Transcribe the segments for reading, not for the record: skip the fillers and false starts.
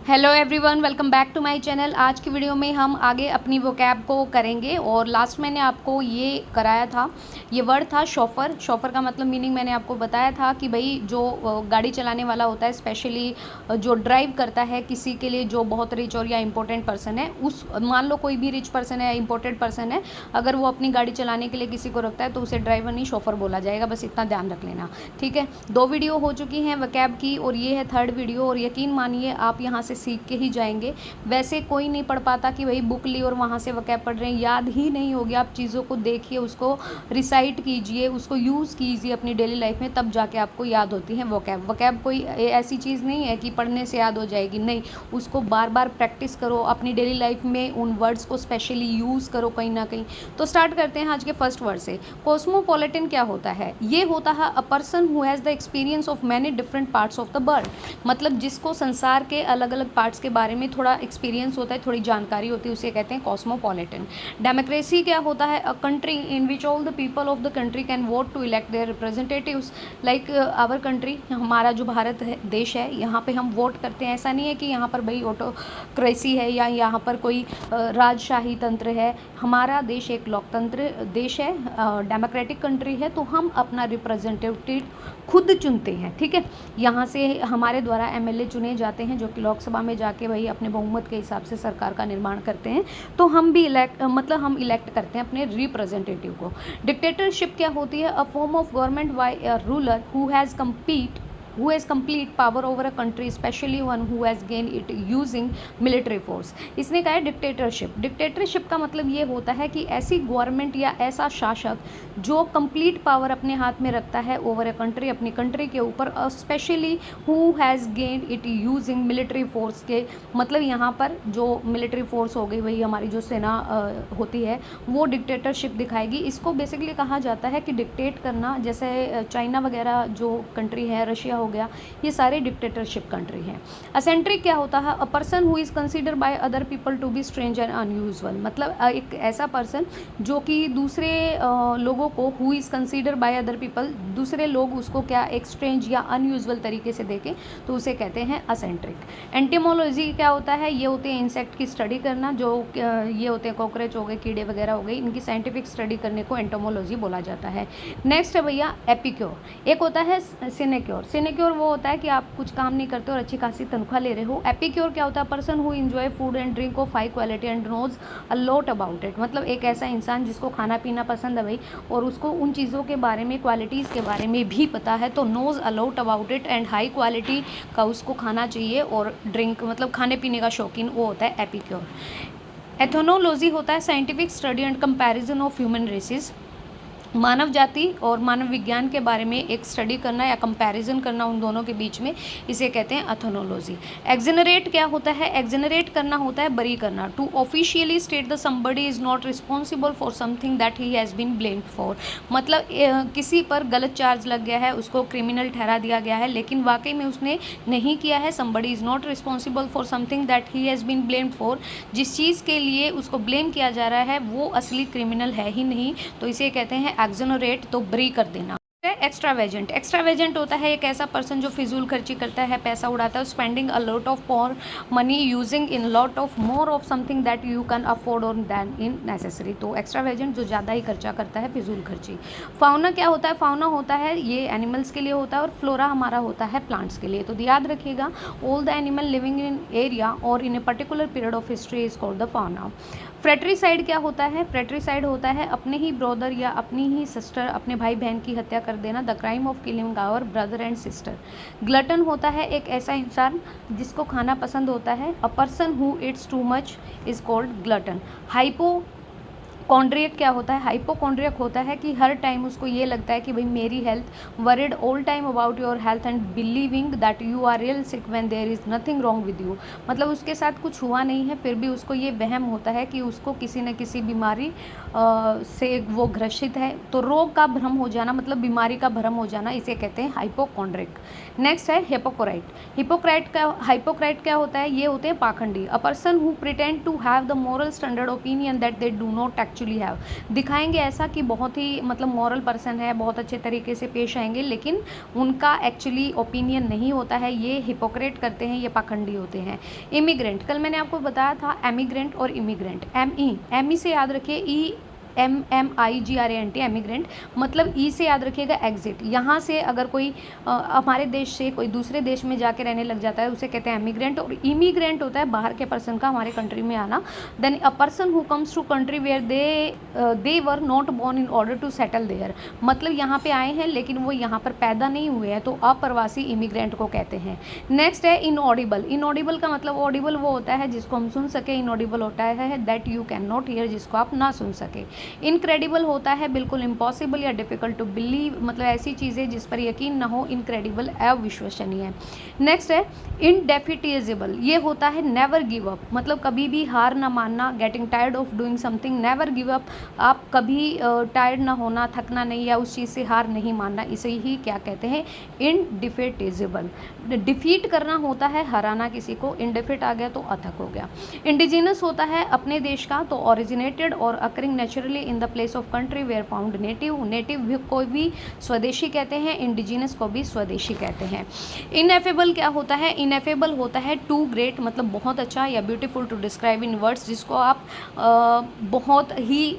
Hello everyone, welcome back to my channel. आज की video में हम आगे अपनी वोकैब को करेंगे और लास्ट मैंने आपको ये कराया था, ये वर्ड था शॉफर। शॉफर का मतलब मीनिंग मैंने आपको बताया था कि भाई जो गाड़ी चलाने वाला होता है, स्पेशली जो ड्राइव करता है किसी के लिए जो बहुत रिच और या इम्पोर्टेंट पर्सन है, उस मान लो कोई भी रिच पर्सन है या इम्पोर्टेंट पर्सन है, अगर वो अपनी गाड़ी चलाने के लिए किसी को रखता है तो उसे ड्राइवर नहीं शॉफर बोला जाएगा। बस इतना ध्यान रख लेना, ठीक है। 2 वीडियो हो चुकी हैं वोकैब की और ये है 3rd वीडियो, और यकीन मानिए आप यहाँ से सीख के ही जाएंगे। वैसे कोई नहीं पढ़ पाता कि भाई बुक ली और वहाँ से वोकैब पढ़ रहे हैं, याद ही नहीं हो गया। आप चीज़ों को देखिए, उसको रिसाइट कीजिए, उसको यूज़ कीजिए अपनी डेली लाइफ में, तब जाके आपको याद होती है वोकैब। वोकैब कोई ऐसी चीज़ नहीं है कि पढ़ने से याद हो जाएगी, नहीं। उसको बार बार प्रैक्टिस करो अपनी डेली लाइफ में, उन वर्ड्स को स्पेशली यूज़ करो कहीं ना कहीं। तो स्टार्ट करते हैं आज के फर्स्ट वर्ड से। कॉस्मोपॉलिटन क्या होता है? ये होता है a person who has the experience of many different parts of the world. मतलब जिसको संसार के अलग अलग पार्ट्स के बारे में थोड़ा एक्सपीरियंस होता है, थोड़ी जानकारी होती है, उसे कहते हैं कॉस्मोपॉलिटन। डेमोक्रेसी क्या होता है? A country in which all the people of the country can vote to elect their representatives. Like our country, हमारा जो भारत है, देश है, यहाँ पे हम वोट करते हैं। ऐसा नहीं है कि यहाँ पर भाई ऑटोक्रेसी है या यहाँ पर कोई राजशाही तंत्र है। हमारा देश एक लोकतंत्र देश है, डेमोक्रेटिक कंट्री है, तो हम अपना रिप्रेजेंटेटिव खुद चुनते हैं, ठीक है। यहाँ से हमारे द्वारा एमएलए चुने जाते हैं, जो कि लोकसभा में जाके भाई अपने बहुमत के हिसाब से सरकार का निर्माण करते हैं। तो हम भी हम इलेक्ट करते हैं अपने रिप्रेजेंटेटिव को। डिक्टेटरशिप क्या होती है? A form of government by a ruler who has complete power over a country, especially one who has gained it using military force। इसने कहा है डिक्टेटरशिप। डिक्टेटरशिप का मतलब ये होता है कि ऐसी गवर्नमेंट या ऐसा शासक जो कंप्लीट पावर अपने हाथ में रखता है ओवर अ कंट्री, अपनी कंट्री के ऊपर, specially who has gained it using military force के मतलब यहाँ पर जो मिलिट्री फोर्स हो गई, वही हमारी जो सेना होती है, वो डिक्टेटरशिप दिखाएगी। इसको बेसिकली कहा जाता है कि डिक्टेट करना, जैसे चाइना वगैरह जो कंट्री है, रशिया हो गया, ये सारे डिक्टेटरशिप कंट्री हैं। असेंट्रिक क्या होता है? A person who is consider by other people to be strange and unusual. मतलब एक ऐसा पर्सन जो कि दूसरे लोगों को, who is consider by other people, दूसरे लोग उसको क्या एक स्ट्रेंज या अनयूजुअल तरीके से देखें, तो उसे कहते हैं असेंट्रिक। एंटीमोलॉजी क्या होता है? ये होते हैं इंसेक्ट की स्टडी करना, जो ये होते हैं कॉकरोच हो गए, कीड़े वगैरह हो गए, इनकी साइंटिफिक स्टडी करने को एंटोमोलॉजी बोला जाता है। नेक्स्ट है भैया एपिक्योर। एक होता है सिनेक्योर। सिनेक्योर वो होता है कि आप कुछ काम नहीं करते और अच्छी खासी तनख्वाह ले रहे हो। एपिक्योर क्या होता है? Person who enjoy food and drink of high quality and knows a lot about it. मतलब एक ऐसा इंसान जिसको खाना पीना पसंद है भाई, और उसको उन चीज़ों के बारे में, क्वालिटीज़ के बारे में भी पता है, तो knows a lot about it and high quality का उसको खाना चाहिए, और ड्रिंक मतलब खाने पीने का शौकीन, वो होता है एपिक्योर। एथनोलॉजी होता है scientific study and comparison of human races. मानव जाति और मानव विज्ञान के बारे में एक स्टडी करना या कंपैरिजन करना उन दोनों के बीच में, इसे कहते हैं एथनोलॉजी। एक्जेनरेट क्या होता है? एक्जेनरेट करना होता है बरी करना। To officially state the somebody is not responsible for something that he has been blamed for. मतलब किसी पर गलत चार्ज लग गया है, उसको क्रिमिनल ठहरा दिया गया है, लेकिन वाकई में उसने नहीं किया है। Somebody is not responsible for something that he has been blamed for. जिस चीज़ के लिए उसको ब्लेम किया जा रहा है वो असली क्रिमिनल है ही नहीं, तो इसे कहते हैं एक्सोनरेट, तो ब्री कर देना। एक्स्ट्रावेजेंट। एक्स्ट्रावेजेंट होता है एक ऐसा पर्सन जो फिजूल खर्ची करता है, पैसा उड़ाता है, spending a lot of money using in lot of more of something that you can afford और दैन इन नेसेसरी। तो एक्स्ट्रावेजेंट जो ज़्यादा ही खर्चा करता है, फिजूल खर्ची। फाउना क्या होता है? फाउना होता है, ये एनिमल्स के लिए होता है, और फ्लोरा हमारा होता है प्लांट्स के लिए। तो याद रखिएगा, all the animal living in area और in a particular period of history is called the fauna. Fratricide क्या होता है? फ्रेट्रीसाइड होता है अपने ही ब्रदर या अपनी ही सिस्टर, अपने भाई बहन की हत्या कर देना, the crime of killing our brother and sister. Glutton होता है एक ऐसा इंसान जिसको खाना पसंद होता है, a person who it's too much is called glutton. Hypochondriac क्या होता है? हाइपोकॉन्ड्रियक होता है कि हर टाइम उसको ये लगता है कि भाई मेरी health, worried all time about your health and believing that you are real sick when there is nothing wrong with you. मतलब उसके साथ कुछ हुआ नहीं है, फिर भी उसको ये वहम होता है कि उसको किसी न किसी बीमारी से वो ग्रसित है। तो रोग का भ्रम हो जाना, मतलब बीमारी का भ्रम हो जाना, इसे कहते हैं हाइपोकॉन्ड्रिक। नेक्स्ट है हिपोक्राइट। हाइपोक्राइट क्या होता है? ये होते हैं पाखंडी। A person who pretend to have the moral standard opinion that they do not actually have, दिखाएंगे ऐसा कि बहुत ही मतलब मॉरल पर्सन है, बहुत अच्छे तरीके से पेश आएंगे, लेकिन उनका एक्चुअली ओपिनियन नहीं होता है, ये हिपोक्रेट करते हैं, ये पाखंडी होते हैं। इमिग्रेंट, कल मैंने आपको बताया था एमिग्रेंट और इमिग्रेंट, एम ई से याद रखिए, ई MMIGRANT एमिग्रेंट, मतलब ई से याद रखिएगा एग्जिट। यहाँ से अगर कोई हमारे देश से कोई दूसरे देश में जाके रहने लग जाता है उसे कहते हैं एमिग्रेंट। और इमिग्रेंट होता है बाहर के पर्सन का हमारे कंट्री में आना। Then a person who comes to country where they were not born in order to settle there, मतलब यहाँ पे आए हैं लेकिन वो यहाँ पर पैदा नहीं हुए हैं, तो अप्रवासी इमिग्रेंट को कहते हैं। नेक्स्ट है इनऑडिबल। इनऑडिबल का मतलब ऑडिबल वो होता है जिसको हम सुन सके, इनऑडिबल होता है that you can not here, जिसको आप ना सुन सके। इनक्रेडिबल होता है बिल्कुल इम्पॉसिबल या डिफ़िकल्ट टू बिलीव, मतलब ऐसी चीज़ें जिस पर यकीन ना हो, इनक्रेडिबल अविश्वसनीय। नेक्स्ट है इनडेफिटिजेबल, ये होता है नेवर गिव अप, मतलब कभी भी हार ना मानना, getting tired of doing something, never give up, आप कभी टायर्ड ना होना, थकना नहीं या उस चीज़ से हार नहीं मानना, इसे ही क्या कहते हैं, इनडिफिटिजेबल। डिफीट करना होता है हराना किसी को, इनडिफिट आ गया तो अथक हो गया। इंडिजिनस होता है अपने देश का, तो ओरिजिनेटेड और occurring naturally in the place of country where found native, native को भी स्वदेशी कहते हैं, इंडिजिनस को भी स्वदेशी कहते हैं। इनएफेबल क्या होता है, इनएफेबल होता है टू ग्रेट, मतलब बहुत अच्छा या beautiful to describe in words, जिसको आप बहुत ही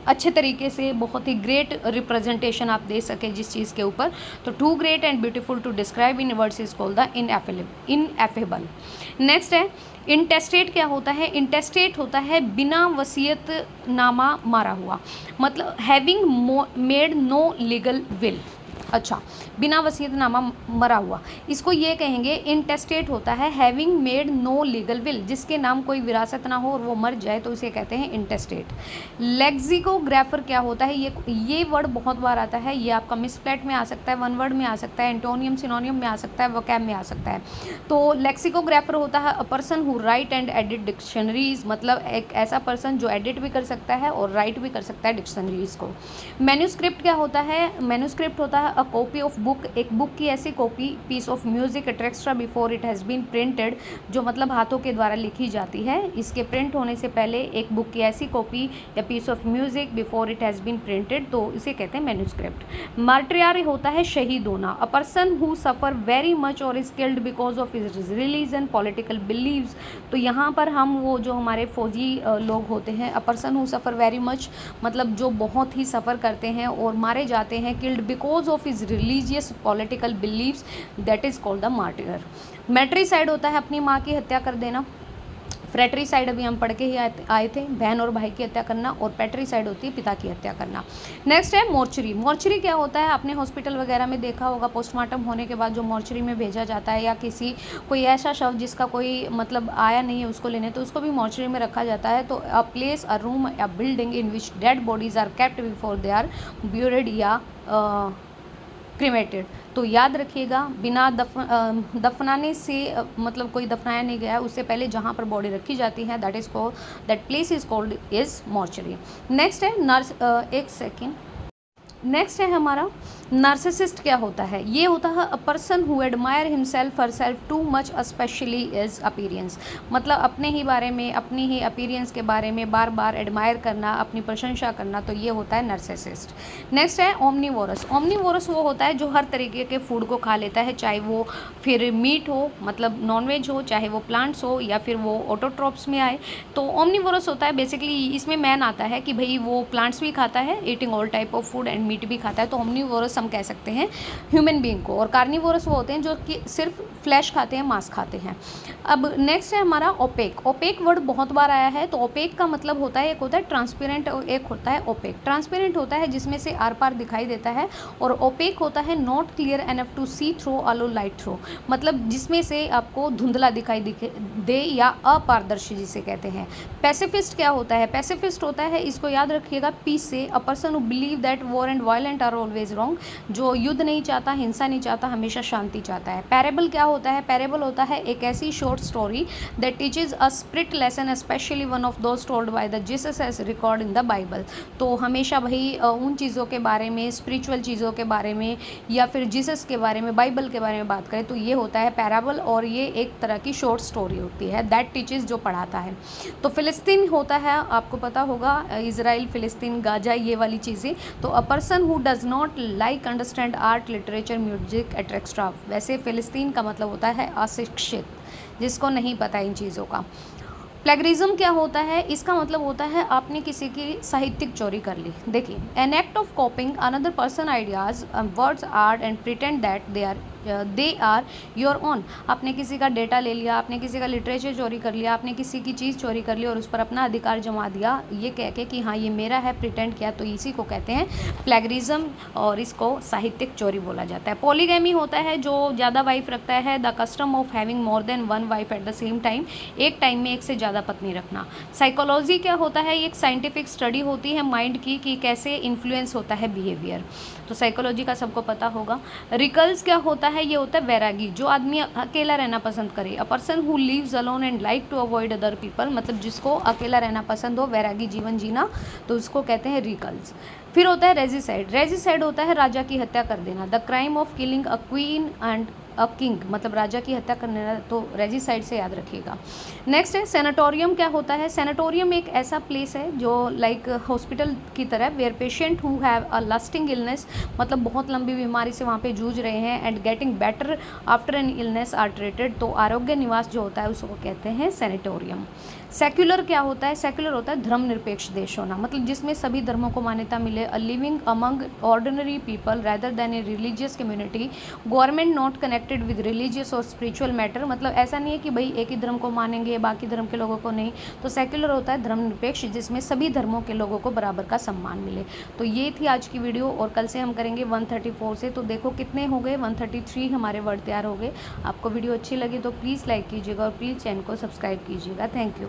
अच्छे तरीके से, बहुत ही ग्रेट रिप्रेजेंटेशन आप दे सके जिस चीज़ के ऊपर, तो too great and beautiful to describe in words is called the ineffable. Next है इंटेस्टेट। क्या होता है, इंटेस्टेट होता है बिना वसीयतनामा मारा हुआ, मतलब having made no legal will, अच्छा बिना वसीयतनामा मरा हुआ, इसको ये कहेंगे इंटेस्टेट होता है having made no legal will, जिसके नाम कोई विरासत ना हो और वो मर जाए तो इसे कहते हैं इंटेस्टेट। लेक्सिकोग्राफर क्या होता है, ये वर्ड बहुत बार आता है, ये आपका मिसप्लेट में आ सकता है, वन वर्ड में आ सकता है, एंटोनियम सिनोनियम में आ सकता है, वोकैब में आ सकता है। तो लेक्सिकोग्राफर होता है a person who right and edit dictionaries, मतलब एक ऐसा पर्सन जो एडिट भी कर सकता है और राइट भी कर सकता है डिक्शनरीज को। मैन्यूस्क्रिप्ट क्या होता है, मैन्यूस्क्रिप्ट होता है अ कॉपी ऑफ बुक, एक बुक की ऐसी copy, piece of music extra before it has been printed, जो मतलब हाथों के द्वारा लिखी जाती है, इसके प्रिंट होने से पहले एक बुक की ऐसी कॉपी या piece of music before it has been printed, तो इसे कहते हैं मैन्यूस्क्रिप्ट। मार्टियर होता है शहीद होना, a person who suffer very much और is killed because of his religion political believes, तो यहाँ पर हम वो जो हमारे फौजी लोग होते हैं, अ person who suffer very much, मतलब जो बहुत ही सफ़र करते हैं और मारे जाते हैं, killed because of his religious political believes, that is called the martyr. Matricide होता है अपनी माँ की हत्या कर देना, फ्रेट्रीसाइड अभी हम पढ़ के ही आए थे, बहन और भाई की हत्या करना, और पैट्रीसाइड होती है पिता की हत्या करना। नेक्स्ट है मोर्चरी। मोर्चरी क्या होता है, आपने हॉस्पिटल वगैरह में देखा होगा, पोस्टमार्टम होने के बाद जो मोर्चरी में भेजा जाता है, या किसी कोई ऐसा शव जिसका कोई मतलब आया नहीं है उसको लेने, तो उसको भी मोर्चरी में रखा जाता है। तो a place, a room, a building in which dead bodies are kept before they are buried या क्रिमेटेड। तो याद रखिएगा, बिना दफनाने से मतलब कोई दफनाया नहीं गया है, उससे पहले जहाँ पर बॉडी रखी जाती है that place is called is mortuary. Next है एक सेकेंड, नेक्स्ट है हमारा नार्सिसिस्ट। क्या होता है, ये होता है a person who admire himself her self too much specially is appearance, मतलब अपने ही बारे में, अपनी ही अपीरियंस के बारे में बार बार एडमायर करना, अपनी प्रशंसा करना, तो ये होता है नार्सिसिस्ट। नेक्स्ट है ओमनीवोरस। ओमनीवोरस वो होता है जो हर तरीके के फूड को खा लेता है, चाहे वो फिर मीट हो, मतलब नॉनवेज हो, चाहे वो प्लांट्स हो, या फिर वो ऑटोट्रॉप्स में आए, तो ओमनीवोरस होता है। बेसिकली इसमें मैन आता है कि भाई वो प्लांट्स भी खाता है, eating all type of food and meat भी खाता है, तो ओमनीवोरस हम कह सकते हैं ह्यूमन बीइंग को। और कार्निवोरस वो होते हैं जो कि सिर्फ फ्लैश खाते हैं, मांस खाते हैं। अब नेक्स्ट है हमारा ओपेक। ओपेक वर्ड बहुत बार आया है, तो ओपेक का मतलब होता है, एक होता है ट्रांसपेरेंट और एक होता है ओपेक। ट्रांसपेरेंट होता है जिसमें से आर पार दिखाई देता है, और ओपेक होता है not clear enough to see through allow light through, मतलब जिसमें से आपको धुंधला दिखाई दे या अपारदर्शी जिसे कहते हैं। पैसिफिस्ट क्या होता है, पैसिफिस्ट होता है, इसको याद रखिएगा, पीस से, a person who believe that war and violent are always wrong, जो युद्ध नहीं चाहता, हिंसा नहीं चाहता, हमेशा शांति चाहता है। पैरेबल क्या होता है? पैरेबल होता है एक ऐसी short story that teaches a spirit lesson, especially one of those told by the Jesus as record in the Bible. तो हमेशा वही उन चीज़ों के बारे में, स्पिरिचुअल चीज़ों के बारे में या फिर जीसस के बारे में, बाइबल के बारे में बात करें तो ये होता है पैराबल, और ये एक तरह की शॉर्ट स्टोरी होती है दैट टीचेज, जो पढ़ाता है। तो फ़िलिस्तीन होता है, आपको पता होगा, इज़राइल, फ़िलिस्तीन, गाजा, ये वाली चीज़ें। तो अ person who does not like understand art, literature, music etcetera. वैसे फ़िलिस्तीन का मतलब होता है अशिक्षित, जिसको नहीं पता इन चीज़ों का। प्लेगरिज्म क्या होता है? इसका मतलब होता है आपने किसी की साहित्यिक चोरी कर ली। देखिए, an act of copying another person ideas, words, art and pretend that they are your own. आपने किसी का डेटा ले लिया, आपने किसी का लिटरेचर चोरी कर लिया, आपने किसी की चीज़ चोरी कर ली और उस पर अपना अधिकार जमा दिया, ये कह के कि हाँ ये मेरा है, प्रिटेंड किया, तो इसी को कहते हैं प्लेगरिज्म, और इसको साहित्यिक चोरी बोला जाता है। पॉलीगैमी होता है जो ज़्यादा वाइफ रखता है, the custom of having more than one wife at the same time, एक टाइम में एक से ज़्यादा पत्नी रखना। साइकोलॉजी क्या होता है? ये एक साइंटिफिक स्टडी होती है माइंड की कि कैसे इन्फ्लुएंस होता है बिहेवियर। तो साइकोलॉजी का सबको पता होगा। रिकल्स क्या होता है? ये होता है वैरागी, जो आदमी अकेला रहना पसंद करे। A person who lives alone and like to avoid other people, मतलब जिसको अकेला रहना पसंद हो, वैरागी जीवन जीना, तो उसको कहते हैं रिकल्स। फिर होता है रेजिसाइड। रेजिसाइड होता है राजा की हत्या कर देना, the crime of killing a queen and a king, मतलब राजा की हत्या करने, तो रेजिसाइड से याद रखिएगा। नेक्स्ट है सेनेटोरियम। क्या होता है? सेनेटोरियम एक ऐसा प्लेस है जो लाइक हॉस्पिटल की तरह, where patient who have a lasting illness, मतलब बहुत लंबी बीमारी से वहाँ पे जूझ रहे हैं, and getting better after an illness are treated, तो आरोग्य निवास जो होता है उसको कहते हैं सेनेटोरियम। सेक्युलर क्या होता है? सेक्युलर होता है धर्मनिरपेक्ष देश होना, मतलब जिसमें सभी धर्मों को मान्यता मिले, a living among ordinary people rather than a religious community, government not connected with religious और स्पिरिचुअल मैटर, मतलब ऐसा नहीं है कि भाई एक ही धर्म को मानेंगे बाकी धर्म के लोगों को नहीं। तो सेक्युलर होता है धर्मनिरपेक्ष, जिसमें सभी धर्मों के लोगों को बराबर का सम्मान मिले। तो ये थी आज की वीडियो, और कल से हम करेंगे 134 से। तो देखो कितने हो गए, 133 हमारे वर्ड तैयार हो गए। आपको वीडियो अच्छी लगी तो प्लीज़ लाइक कीजिएगा और प्लीज़ चैनल को सब्सक्राइब कीजिएगा। Thank you.